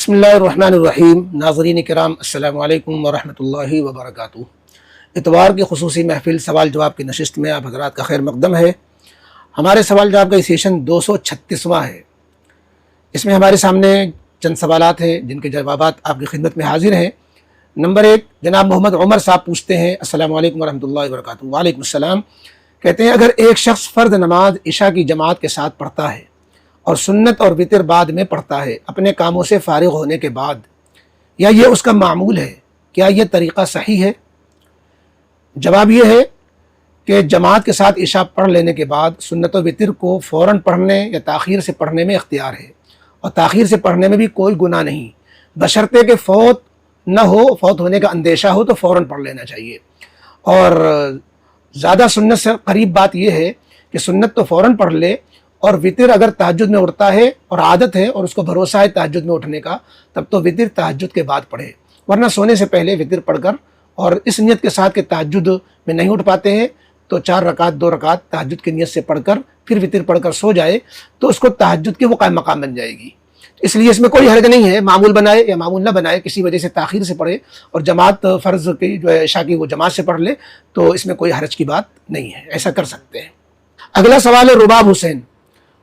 بسم اللہ الرحمن الرحیم۔ ناظرین کرام السلام علیکم ورحمۃ اللہ وبرکاتہ۔ اتوار کی خصوصی محفل سوال جواب کی نشست میں آپ حضرات کا خیر مقدم ہے۔ ہمارے سوال جواب کا یہ سیشن 236واں ہے۔ اس میں ہمارے سامنے چند سوالات ہیں جن کے جوابات آپ کی خدمت میں حاضر ہیں۔ نمبر 1، جناب محمد عمر صاحب پوچھتے ہیں السلام علیکم ورحمۃ اللہ وبرکاتہ۔ وعلیکم السلام۔ کہتے ہیں اگر ایک شخص فرض نماز عشاء کی جماعت کے ساتھ پڑھتا ہے اور سنت اور وتر بعد میں پڑھتا ہے اپنے کاموں سے فارغ ہونے کے بعد، یا یہ اس کا معمول ہے، کیا یہ طریقہ صحیح ہے؟ جواب یہ ہے کہ جماعت کے ساتھ عشاء پڑھ لینے کے بعد سنت و وتر کو فوراً پڑھنے یا تاخیر سے پڑھنے میں اختیار ہے، اور تاخیر سے پڑھنے میں بھی کوئی گناہ نہیں، بشرطے کہ فوت نہ ہو، فوت ہونے کا اندیشہ ہو تو فوراً پڑھ لینا چاہیے۔ اور زیادہ سنت سے قریب بات یہ ہے کہ سنت تو فوراً پڑھ لے، اور وتر اگر تہجد میں اٹھتا ہے اور عادت ہے اور اس کو بھروسہ ہے تہجد میں اٹھنے کا، تب تو وتر تہجد کے بعد پڑھے، ورنہ سونے سے پہلے وتر پڑھ کر اور اس نیت کے ساتھ کہ تہجد میں نہیں اٹھ پاتے ہیں تو 4 رکعت 2 رکعت تہجد کی نیت سے پڑھ کر پھر وتر پڑھ کر سو جائے تو اس کو تہجد کے وہ قائم مقام بن جائے گی۔ اس لیے اس میں کوئی حرج نہیں ہے، معمول بنائے یا معمول نہ بنائے، کسی وجہ سے تاخیر سے پڑھے اور جماعت فرض کی جو ہے عشاء کی وہ جماعت سے پڑھ لے تو اس میں کوئی حرج کی بات نہیں ہے، ایسا کر سکتے ہیں۔ اگلا سوال ہے رباب حسین۔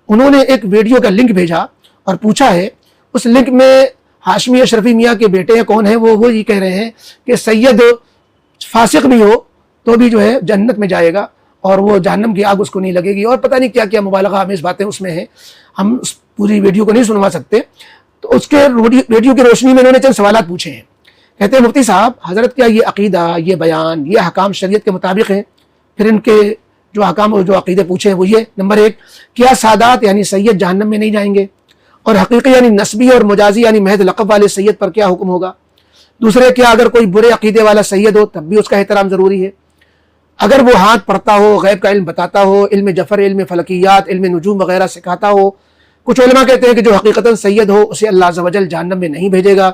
انہوں نے ایک ویڈیو کا لنک بھیجا اور پوچھا ہے، اس لنک میں ہاشمی اشرفی میاں کے بیٹے ہیں، کون ہیں وہ یہ کہہ رہے ہیں کہ سید فاسق بھی ہو تو بھی جو ہے جنت میں جائے گا اور وہ جہنم کی آگ اس کو نہیں لگے گی، اور پتہ نہیں کیا کیا مبالغہ آمیز باتیں اس میں ہیں، ہم اس پوری ویڈیو کو نہیں سنوا سکتے۔ تو اس کے ویڈیو کی روشنی میں انہوں نے چند سوالات پوچھے ہیں۔ کہتے ہیں مفتی صاحب حضرت کیا یہ عقیدہ، یہ بیان، یہ احکام شریعت کے مطابق ہیں؟ پھر ان کے جو احکام اور جو عقیدے پوچھے ہیں وہ یہ، نمبر 1، کیا سادات یعنی سید جہنم میں نہیں جائیں گے؟ اور حقیقی یعنی نسبی اور مجازی یعنی محض لقب والے سید پر کیا حکم ہوگا؟ دوسرے، کیا اگر کوئی برے عقیدے والا سید ہو تب بھی اس کا احترام ضروری ہے؟ اگر وہ ہاتھ پڑھتا ہو، غیب کا علم بتاتا ہو، علم جفر، علم فلکیات، علم نجوم وغیرہ سکھاتا ہو، کچھ علماء کہتے ہیں کہ جو حقیقتاً سید ہو اسے اللہ عز و جل جہنم میں نہیں بھیجے گا۔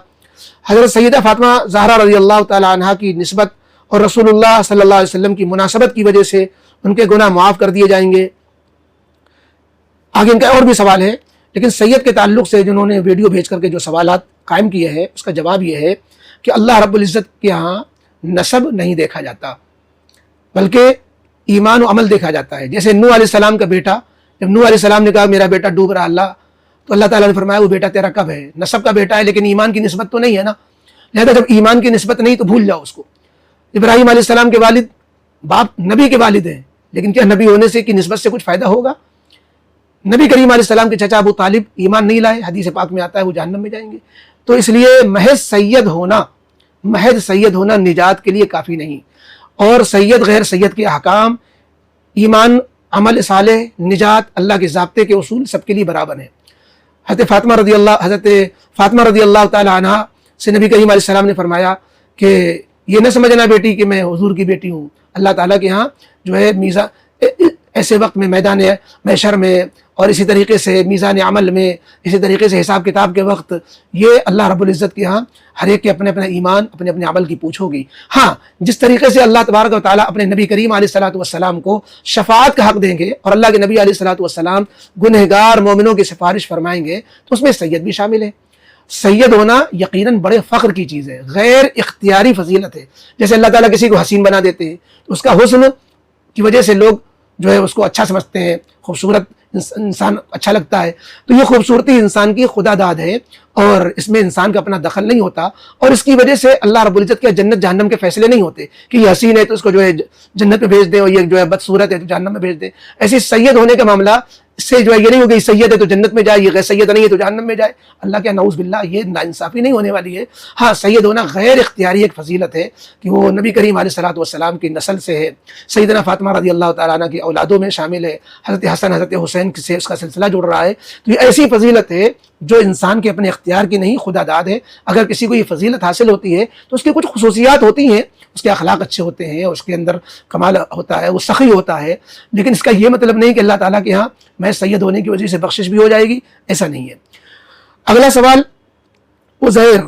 حضرت سیدہ فاطمہ زہرا رضی اللہ تعالی عنہا کی نسبت اور رسول اللہ صلی اللہ علیہ وسلم کی مناسبت کی وجہ سے ان کے گناہ معاف کر دیے جائیں گے۔ آگے ان کا اور بھی سوال ہے، لیکن سید کے تعلق سے جنہوں نے ویڈیو بھیج کر کے جو سوالات قائم کیے ہیں اس کا جواب یہ ہے کہ اللہ رب العزت کے ہاں نسب نہیں دیکھا جاتا بلکہ ایمان و عمل دیکھا جاتا ہے۔ جیسے نوح علیہ السلام کا بیٹا، جب نوح علیہ السلام نے کہا میرا بیٹا ڈوب رہا اللہ، تو اللہ تعالیٰ نے فرمایا وہ بیٹا تیرا کب ہے؟ نسب کا بیٹا ہے لیکن ایمان کی نسبت تو نہیں ہے نا، لہذا جب ایمان کی نسبت نہیں تو بھول جاؤ اس کو۔ ابراہیم علیہ السلام کے والد باپ نبی کے والد ہیں، لیکن کیا نبی ہونے سے کی نسبت سے کچھ فائدہ ہوگا؟ نبی کریم علیہ السلام کے چچا ابو طالب ایمان نہیں لائے، حدیث پاک میں آتا ہے وہ جہنم میں جائیں گے۔ تو اس لیے محض سید ہونا نجات کے لیے کافی نہیں، اور سید غیر سید کے احکام، ایمان، عمل صالح، نجات، اللہ کے ضابطے کے اصول سب کے لیے برابر ہیں۔ حضرت فاطمہ رضی اللہ تعالی عنہ سے نبی کریم علیہ السلام نے فرمایا کہ یہ نہ سمجھنا بیٹی کہ میں حضور کی بیٹی ہوں، اللہ تعالیٰ کے ہاں جو ہے میزان ایسے وقت میں میدان محشر میں اور اسی طریقے سے میزان عمل میں، اسی طریقے سے حساب کتاب کے وقت، یہ اللہ رب العزت کے ہاں ہر ایک کے اپنے اپنے ایمان، اپنے اپنے عمل کی پوچھ ہوگی۔ ہاں، جس طریقے سے اللہ تبارک و تعالیٰ اپنے نبی کریم علیہ الصلوۃ والسلام کو شفاعت کا حق دیں گے اور اللہ کے نبی علیہ الصلوۃ والسلام گنہگار مومنوں کی سفارش فرمائیں گے، تو اس میں سید بھی شامل ہے۔ سید ہونا یقیناً بڑے فخر کی چیز ہے، غیر اختیاری فضیلت ہے۔ جیسے اللہ تعالیٰ کسی کو حسین بنا دیتے ہیں تو اس کا حسن کی وجہ سے لوگ جو ہے اس کو اچھا سمجھتے ہیں، خوبصورت انسان اچھا لگتا ہے، تو یہ خوبصورتی انسان کی خدا داد ہے اور اس میں انسان کا اپنا دخل نہیں ہوتا، اور اس کی وجہ سے اللہ رب العزت کے جنت جہنم کے فیصلے نہیں ہوتے کہ یہ حسین ہے تو اس کو جو ہے جنت میں بھیج دیں اور یہ جو ہے بدصورت ہے تو جہنم میں بھیج دیں۔ ایسے سید ہونے کا معاملہ اس سے جو ہے یہ نہیں ہوگا کہ سید ہے تو جنت میں جائے، یہ غیر سید نہیں ہے تو جہنم میں جائے، اللہ کے نعوذ باللہ، یہ ناانصافی نہیں ہونے والی ہے۔ ہاں، سید ہونا غیر اختیاری ایک فضیلت ہے کہ وہ نبی کریم علیہ الصلوۃ والسلام کی نسل سے ہے، سیدنا فاطمہ رضی اللہ تعالیٰ عنہ کی اولادوں میں شامل ہے، حضرت حسن حضرت حسین سے اس کا سلسلہ جڑ رہا ہے، تو یہ ایسی فضیلت ہے جو انسان کے اپنے اختیار کی نہیں، خدا داد ہے۔ اگر کسی کو یہ فضیلت حاصل ہوتی ہے تو اس کی کچھ خصوصیات ہوتی ہیں، اس کے اخلاق اچھے ہوتے ہیں، اس کے اندر کمال ہوتا ہے، وہ سخی ہوتا ہے، لیکن اس کا یہ مطلب نہیں کہ اللہ تعالیٰ کے ہاں میں سید ہونے کی وجہ سے بخشش بھی ہو جائے گی، ایسا نہیں ہے۔ اگلا سوال عزیر،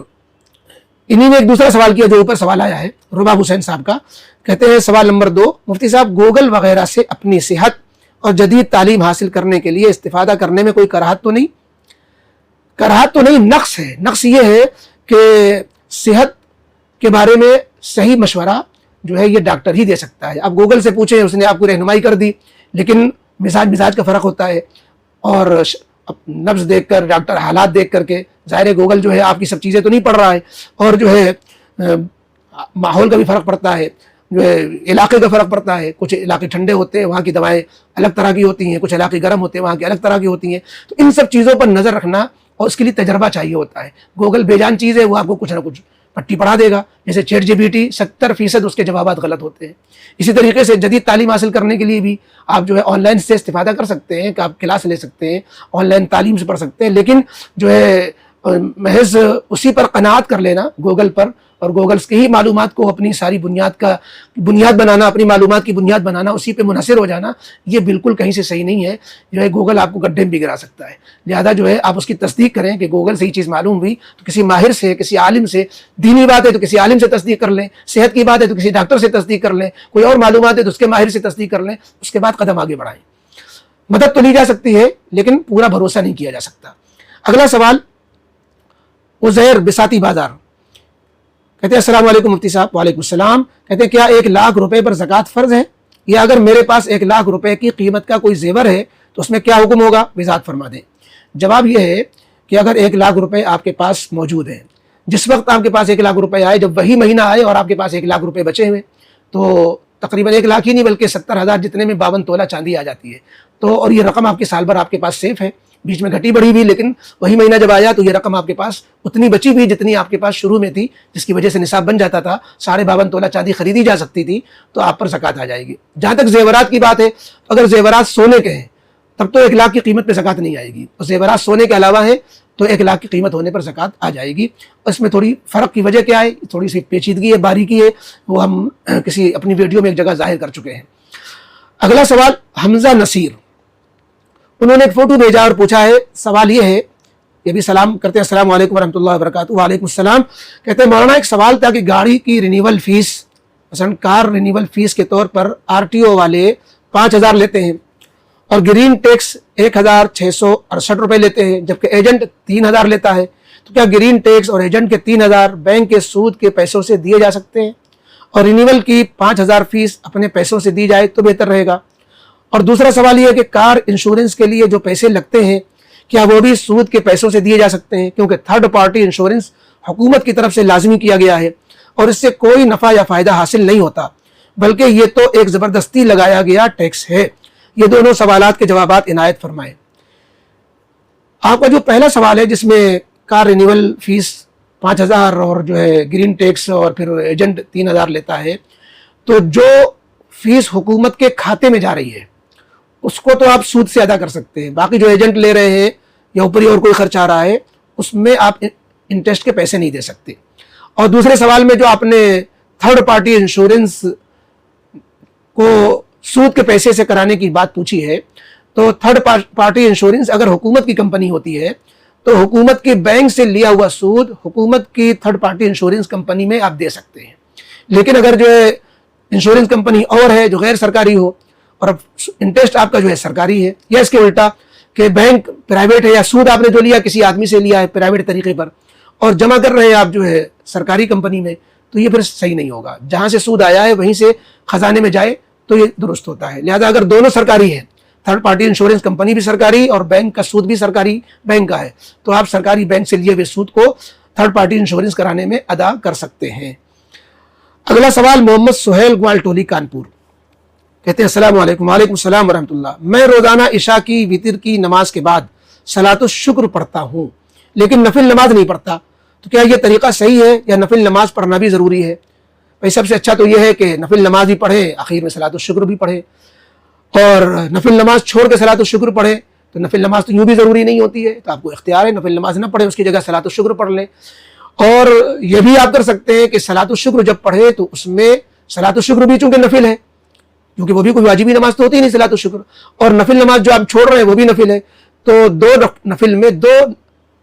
انہی نے ایک دوسرا سوال کیا جو اوپر سوال آیا ہے رباب حسین صاحب کا۔ کہتے ہیں سوال نمبر 2، مفتی صاحب گوگل وغیرہ سے اپنی صحت اور جدید تعلیم حاصل کرنے کے لیے استفادہ کرنے میں کوئی کراہت تو نہیں؟ کراہت تو نہیں، نقص ہے. نقص یہ ہے کہ صحت کے بارے میں صحیح مشورہ جو ہے یہ ڈاکٹر ہی دے سکتا ہے. آپ گوگل سے پوچھیں، اس نے آپ کو رہنمائی کر دی، لیکن مزاج کا فرق ہوتا ہے. اور نبض دیکھ کر، ڈاکٹر حالات دیکھ کر کے، ظاہر ہے گوگل جو ہے آپ کی سب چیزیں تو نہیں پڑھ رہا ہے، اور جو ہے ماحول کا بھی فرق پڑتا ہے، جو ہے علاقے کا فرق پڑتا ہے. کچھ علاقے ٹھنڈے ہوتے ہیں، وہاں کی دوائیں الگ طرح کی ہوتی ہیں، کچھ علاقے گرم ہوتے ہیں، وہاں کی الگ طرح کی ہوتی ہیں. تو ان سب چیزوں پر نظر رکھنا، اور اس کے لیے تجربہ چاہیے ہوتا ہے. گوگل بے جان چیز ہے، وہ آپ کو کچھ نہ کچھ پٹی پڑھا دے گا. جیسے چیٹ جی پی ٹی 70% اس کے جوابات غلط ہوتے ہیں. اسی طریقے سے جدید تعلیم حاصل کرنے کے لیے بھی آپ جو ہے آن لائن سے استفادہ کر سکتے ہیں، کہ آپ کلاس لے سکتے ہیں، آن لائن تعلیم سے پڑھ سکتے ہیں، لیکن جو ہے محض اسی پر قناعت کر لینا گوگل پر، اور گوگلس کی ہی معلومات کو اپنی ساری بنیاد بنانا، اپنی معلومات کی بنیاد بنانا، اسی پہ منحصر ہو جانا، یہ بالکل کہیں سے صحیح نہیں ہے. جو ہے گوگل آپ کو گڈھے میں بھی گرا سکتا ہے. لہذا جو ہے آپ اس کی تصدیق کریں کہ گوگل سے یہ چیز معلوم ہوئی تو کسی ماہر سے، کسی عالم سے، دینی بات ہے تو کسی عالم سے تصدیق کر لیں، صحت کی بات ہے تو کسی ڈاکٹر سے تصدیق کر لیں، کوئی اور معلومات ہے تو اس کے ماہر سے تصدیق کر لیں. اس کے بعد قدم آگے بڑھائیں. مدد تو لی جا سکتی ہے، لیکن پورا بھروسہ نہیں کیا جا سکتا. اگلا سوال عزیر بساتی بازار کہتے ہیں السلام علیکم مفتی صاحب. وعلیکم السلام. کہتے ہیں کیا 1 لاکھ روپے پر زکوٰۃ فرض ہے، یا اگر میرے پاس 1 لاکھ روپے کی قیمت کا کوئی زیور ہے تو اس میں کیا حکم ہوگا، وضاحت فرما دیں. جواب یہ ہے کہ اگر 1 لاکھ روپے آپ کے پاس موجود ہیں، جس وقت آپ کے پاس 1 لاکھ روپے آئے، جب وہی مہینہ آئے اور آپ کے پاس 1 لاکھ روپے بچے ہوئے، تو تقریباً 1 لاکھ ہی نہیں بلکہ 70,000 جتنے میں 52 تولہ چاندی آ جاتی ہے. تو اور یہ رقم آپ کے سال بھر آپ کے پاس سیف ہے، بیچ میں گھٹی بڑھی بھی، لیکن وہی مہینہ جب آیا تو یہ رقم آپ کے پاس اتنی بچی ہوئی جتنی آپ کے پاس شروع میں تھی، جس کی وجہ سے نصاب بن جاتا تھا، 52.5 تولہ چاندی خریدی جا سکتی تھی، تو آپ پر زکوٰۃ آ جائے گی. جہاں تک زیورات کی بات ہے، اگر زیورات سونے کے ہیں تب تو 1 لاکھ کی قیمت پہ زکوٰۃ نہیں آئے گی. اور زیورات سونے کے علاوہ ہیں تو 1 لاکھ کی قیمت ہونے پر زکوٰۃ آ جائے گی. اس میں تھوڑی فرق کی وجہ کیا ہے، تھوڑی سی پیچیدگی ہے، باریکی ہے، وہ ہم کسی اپنی ویڈیو میں ایک جگہ ظاہر کر چکے ہیں. اگلا سوال حمزہ نصیر، انہوں نے ایک فوٹو بھیجا اور پوچھا ہے، سوال یہ ہے، یہ بھی سلام کرتے ہیں السلام علیکم ورحمۃ اللہ وبرکاتہ. وعلیکم السلام. کہتے ہیں مولانا ایک سوال تھا کہ گاڑی کی رینیول فیس، مثلا کار رینیول فیس کے طور پر RTO والے 5,000 لیتے ہیں اور گرین ٹیکس 1,668 روپے لیتے ہیں، جبکہ ایجنٹ 3,000 لیتا ہے. تو کیا گرین ٹیکس اور ایجنٹ کے 3,000 بینک کے سود کے پیسوں سے دیے جا سکتے ہیں، اور رینیول کی 5,000 فیس اپنے پیسوں سے دی جائے تو بہتر رہے گا؟ اور دوسرا سوال یہ ہے کہ کار انشورنس کے لیے جو پیسے لگتے ہیں کیا وہ بھی سود کے پیسوں سے دیے جا سکتے ہیں، کیونکہ تھرڈ پارٹی انشورنس حکومت کی طرف سے لازمی کیا گیا ہے اور اس سے کوئی نفع یا فائدہ حاصل نہیں ہوتا، بلکہ یہ تو ایک زبردستی لگایا گیا ٹیکس ہے. یہ دونوں سوالات کے جوابات عنایت فرمائیں. آپ کا جو پہلا سوال ہے جس میں کار رینیول فیس 5,000 اور جو ہے گرین ٹیکس اور پھر ایجنٹ 3,000 لیتا ہے، تو جو فیس حکومت کے کھاتے میں جا رہی ہے اس کو تو آپ سود سے ادا کر سکتے ہیں. باقی جو ایجنٹ لے رہے ہیں یا اوپری اور کوئی خرچ آ رہا ہے اس میں آپ انٹرسٹ کے پیسے نہیں دے سکتے. اور دوسرے سوال میں جو آپ نے تھرڈ پارٹی انشورنس کو سود کے پیسے سے کرانے کی بات پوچھی ہے، تو تھرڈ پارٹی انشورنس اگر حکومت کی کمپنی ہوتی ہے تو حکومت کے بینک سے لیا ہوا سود حکومت کی تھرڈ پارٹی انشورنس کمپنی میں آپ دے سکتے ہیں. لیکن اگر جو ہے انشورنس کمپنی اور ہے جو غیر سرکاری ہو اور انٹرسٹ آپ کا جو ہے سرکاری ہے، یا اس کے الٹا کہ بینک پرائیویٹ ہے یا سود آپ نے جو لیا کسی آدمی سے لیا ہے پرائیویٹ طریقے پر اور جمع کر رہے ہیں آپ جو ہے سرکاری کمپنی میں، تو یہ پھر صحیح نہیں ہوگا. جہاں سے سود آیا ہے وہیں سے خزانے میں جائے تو یہ درست ہوتا ہے. لہذا اگر دونوں سرکاری ہیں، تھرڈ پارٹی انشورنس کمپنی بھی سرکاری اور بینک کا سود بھی سرکاری بینک کا ہے، تو آپ سرکاری بینک سے لیے ہوئے سود کو تھرڈ پارٹی انشورنس کرانے میں ادا کر سکتے ہیں. اگلا سوال محمد سہیل گوال ٹولی کانپور، کہتے ہیں السلام علیکم. وعلیکم السلام ورحمۃ اللہ. میں روزانہ عشاء کی وتر کی نماز کے بعد صلاۃ الشکر پڑھتا ہوں لیکن نفل نماز نہیں پڑھتا، تو کیا یہ طریقہ صحیح ہے یا نفل نماز پڑھنا بھی ضروری ہے؟ بھائی سب سے اچھا تو یہ ہے کہ نفل نماز ہی پڑھے، آخر میں صلاۃ الشکر بھی پڑھے، اور نفل نماز چھوڑ کے صلاۃ الشکر پڑھے تو نفل نماز تو یوں بھی ضروری نہیں ہوتی ہے، تو آپ کو اختیار ہے نفل نماز نہ پڑھے، اس کی جگہ صلاۃ الشکر پڑھ لیں. اور یہ بھی آپ کر سکتے ہیں کہ صلاۃ الشکر جب پڑھے تو اس میں صلاۃ الشکر بھی چونکہ نفل ہے، کیونکہ وہ بھی کوئی واجبی نماز تو ہوتی نہیں صلاۃ الشکر، اور نفل نماز جو آپ چھوڑ رہے ہیں وہ بھی نفل ہے، تو 2 نفل میں 2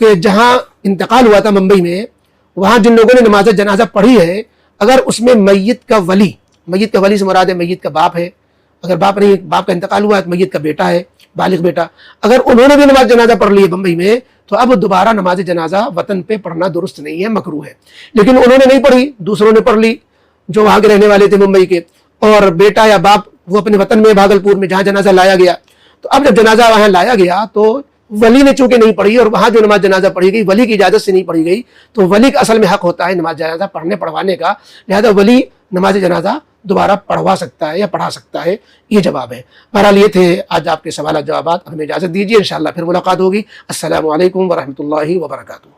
کہ جہاں انتقال ہوا تھا ممبئی میں، وہاں جن لوگوں نے نماز جنازہ پڑھی ہے، اگر اس میں میت کا ولی سے مراد ہے میت کا باپ ہے، اگر باپ نہیں، باپ کا انتقال ہوا ہے تو میت کا بیٹا ہے، بالغ بیٹا، اگر انہوں نے بھی نماز جنازہ پڑھ لی ہے بمبئی میں، تو اب دوبارہ نماز جنازہ وطن پہ پڑھنا درست نہیں ہے، مکروہ ہے۔ لیکن انہوں نے نہیں پڑھی، دوسروں نے پڑھ لی جو وہاں کے رہنے والے تھے ممبئی کے، اور بیٹا یا باپ وہ اپنے وطن میں بھاگلپور میں جہاں جنازہ لایا گیا، تو اب جب جنازہ وہاں لایا گیا تو ولی نے چونکہ نہیں پڑھی، اور وہاں جو نماز جنازہ پڑھی گئی ولی کی اجازت سے نہیں پڑھی گئی، تو ولی کا اصل میں حق ہوتا ہے نماز جنازہ پڑھوانے کا، لہذا ولی نماز جنازہ دوبارہ پڑھوا سکتا ہے یا پڑھا سکتا ہے۔ یہ جواب ہے۔ بہرحال یہ تھے آج آپ کے سوالات جوابات، ہمیں اجازت دیجیے، انشاءاللہ پھر ملاقات ہوگی۔ السلام علیکم ورحمۃ اللہ وبرکاتہ۔